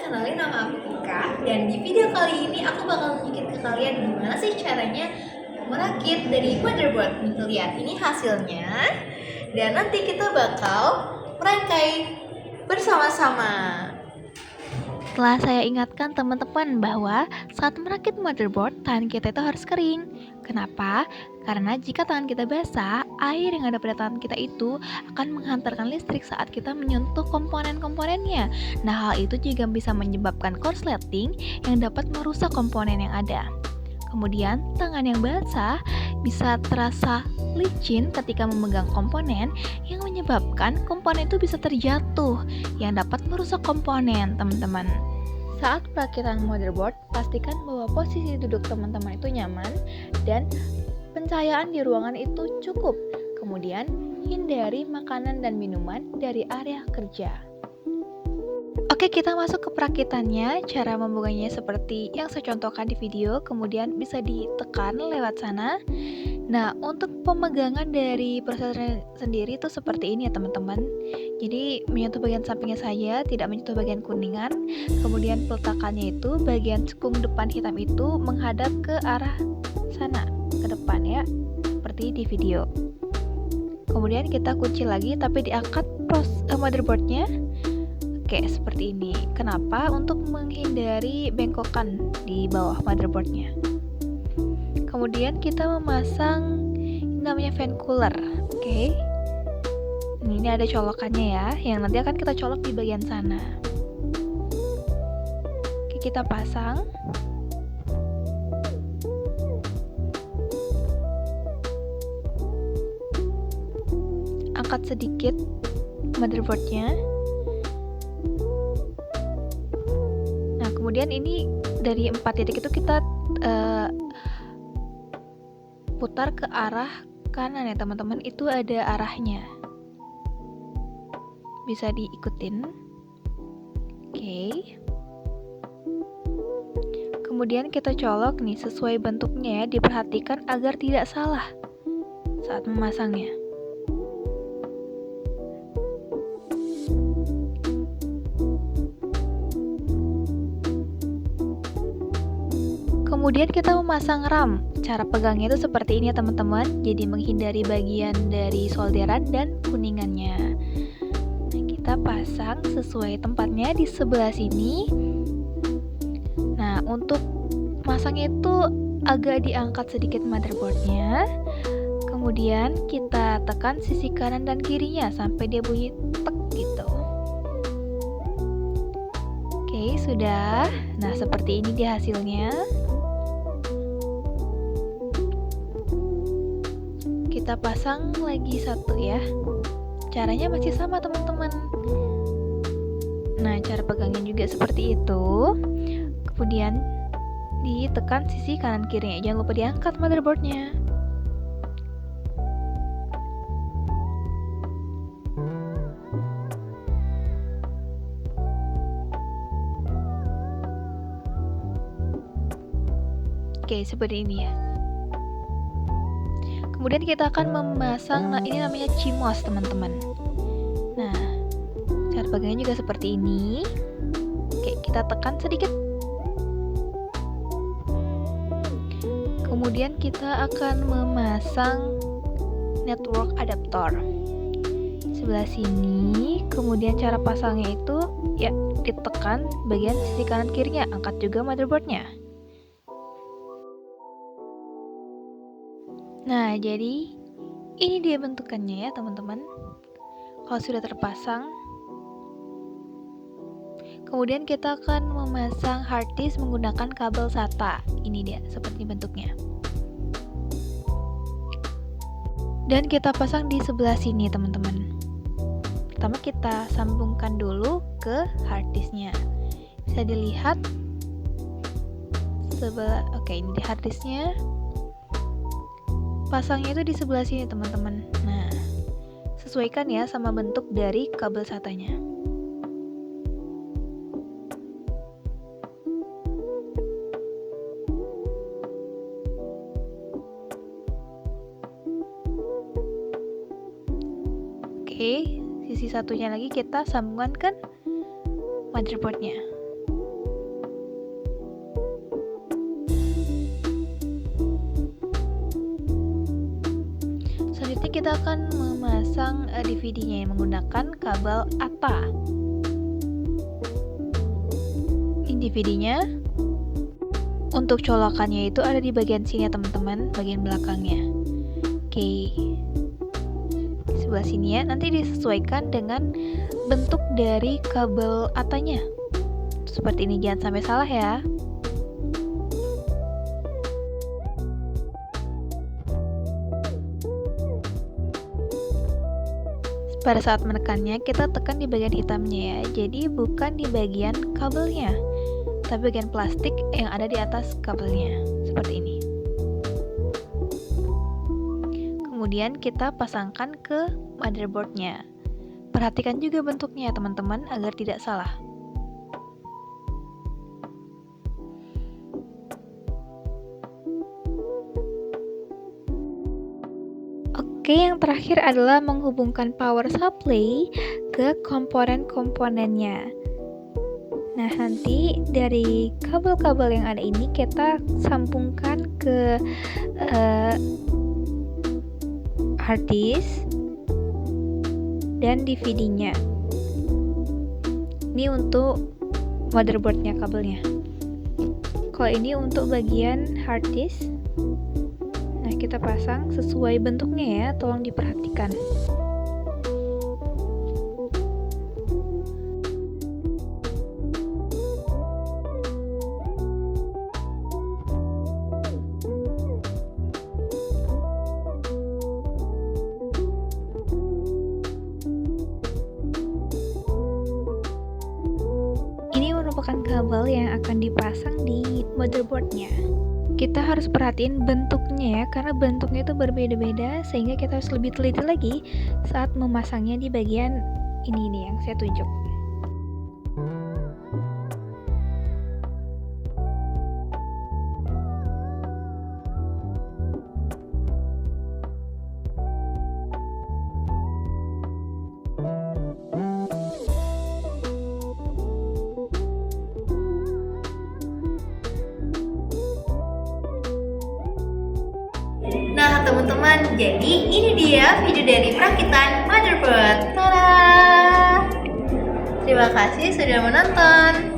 kenalin nama aku Tika. Dan di video kali ini aku bakal nunjukin ke kalian gimana sih caranya merakit dari motherboard. Nih lihat, ini hasilnya. Dan nanti kita bakal merangkai bersama-sama. Setelah saya ingatkan teman-teman bahwa saat merakit motherboard, tangan kita itu harus kering. Kenapa? Karena jika tangan kita basah, air yang ada pada tangan kita itu akan menghantarkan listrik saat kita menyentuh komponen-komponennya. Nah, hal itu juga bisa menyebabkan korsleting yang dapat merusak komponen yang ada. Kemudian, tangan yang basah bisa terasa licin ketika memegang komponen yang menyebabkan komponen itu bisa terjatuh yang dapat merusak komponen, teman-teman. Saat perakitan motherboard, pastikan bahwa posisi duduk teman-teman itu nyaman dan pencahayaan di ruangan itu cukup. Kemudian, hindari makanan dan minuman dari area kerja. Oke, kita masuk ke perakitannya. Cara membukanya seperti yang saya contohkan di video, kemudian bisa ditekan lewat sana. Nah, untuk pemegangan dari prosesor sendiri itu seperti ini ya teman-teman. Jadi menyentuh bagian sampingnya saja, tidak menyentuh bagian kuningan. Kemudian peletakannya itu bagian cekung depan hitam itu menghadap ke arah sana, ke depan ya, seperti di video. Kemudian kita kunci lagi tapi diangkat motherboardnya. Oke, seperti ini. Kenapa? Untuk menghindari bengkokan di bawah motherboardnya. Kemudian kita memasang namanya fan cooler. Oke. Ini ada colokannya ya, yang nanti akan kita colok di bagian sana. Oke, kita pasang. Angkat sedikit motherboardnya. Nah, kemudian ini dari 4 titik itu kita putar ke arah kanan ya teman-teman, itu ada arahnya, bisa diikutin. Oke. Kemudian kita colok nih sesuai bentuknya ya, diperhatikan agar tidak salah saat memasangnya. Kemudian kita memasang RAM. Cara pegangnya itu seperti ini ya teman-teman. Jadi menghindari bagian dari solderan dan kuningannya. Nah, kita pasang sesuai tempatnya di sebelah sini. Nah, untuk masangnya itu agak diangkat sedikit motherboardnya. Kemudian kita tekan sisi kanan dan kirinya sampai dia bunyi tek gitu. Oke, sudah. Nah, seperti ini dia hasilnya. Kita pasang lagi satu ya. Caranya masih sama teman-teman. Nah, cara pegangnya juga seperti itu. Kemudian ditekan sisi kanan kirinya. Jangan lupa diangkat motherboardnya. Oke, seperti ini ya. Kemudian kita akan memasang, nah ini namanya CMOS teman-teman. Nah, cara pegangnya juga seperti ini. Oke, kita tekan sedikit. Kemudian kita akan memasang network adaptor sebelah sini. Kemudian cara pasangnya itu ya ditekan bagian sisi kanan kirinya, angkat juga motherboardnya. Nah, jadi ini dia bentukannya ya teman-teman. Kalau sudah terpasang, kemudian kita akan memasang hard disk menggunakan kabel SATA. Ini dia, seperti bentuknya. Dan kita pasang di sebelah sini teman-teman. Pertama kita sambungkan dulu ke hard disknya. Bisa dilihat sebelah, oke ini di hard disknya. Pasangnya itu di sebelah sini teman-teman. Nah, sesuaikan ya sama bentuk dari kabel SATA-nya. Oke, sisi satunya lagi kita sambungkan ke motherboardnya. kita akan memasang DVD-nya menggunakan kabel ATA. Ini DVD-nya. Untuk colokannya itu ada di bagian sini ya teman-teman, bagian belakangnya. Oke. Di sebelah sini ya, nanti disesuaikan dengan bentuk dari kabel ATA-nya. Seperti ini, jangan sampai salah ya. Pada saat menekannya, kita tekan di bagian hitamnya ya, jadi bukan di bagian kabelnya, tapi bagian plastik yang ada di atas kabelnya, seperti ini. Kemudian kita pasangkan ke motherboardnya. Perhatikan juga bentuknya ya teman-teman, agar tidak salah. Oke, yang terakhir adalah menghubungkan power supply ke komponen-komponennya. Nah, nanti dari kabel-kabel yang ada ini kita sambungkan ke hard disk dan DVD-nya. Ini untuk motherboardnya kabelnya. Kalau ini untuk bagian hard disk. Nah, kita pasang sesuai bentuknya ya, tolong diperhatikan. Ini merupakan kabel yang akan dipasang di motherboardnya. Kita harus perhatiin bentuknya ya, karena bentuknya itu berbeda-beda, sehingga kita harus lebih teliti lagi saat memasangnya di bagian ini nih yang saya tunjuk. Nah teman-teman, jadi ini dia video dari perakitan motherboard. Tada! Terima kasih sudah menonton.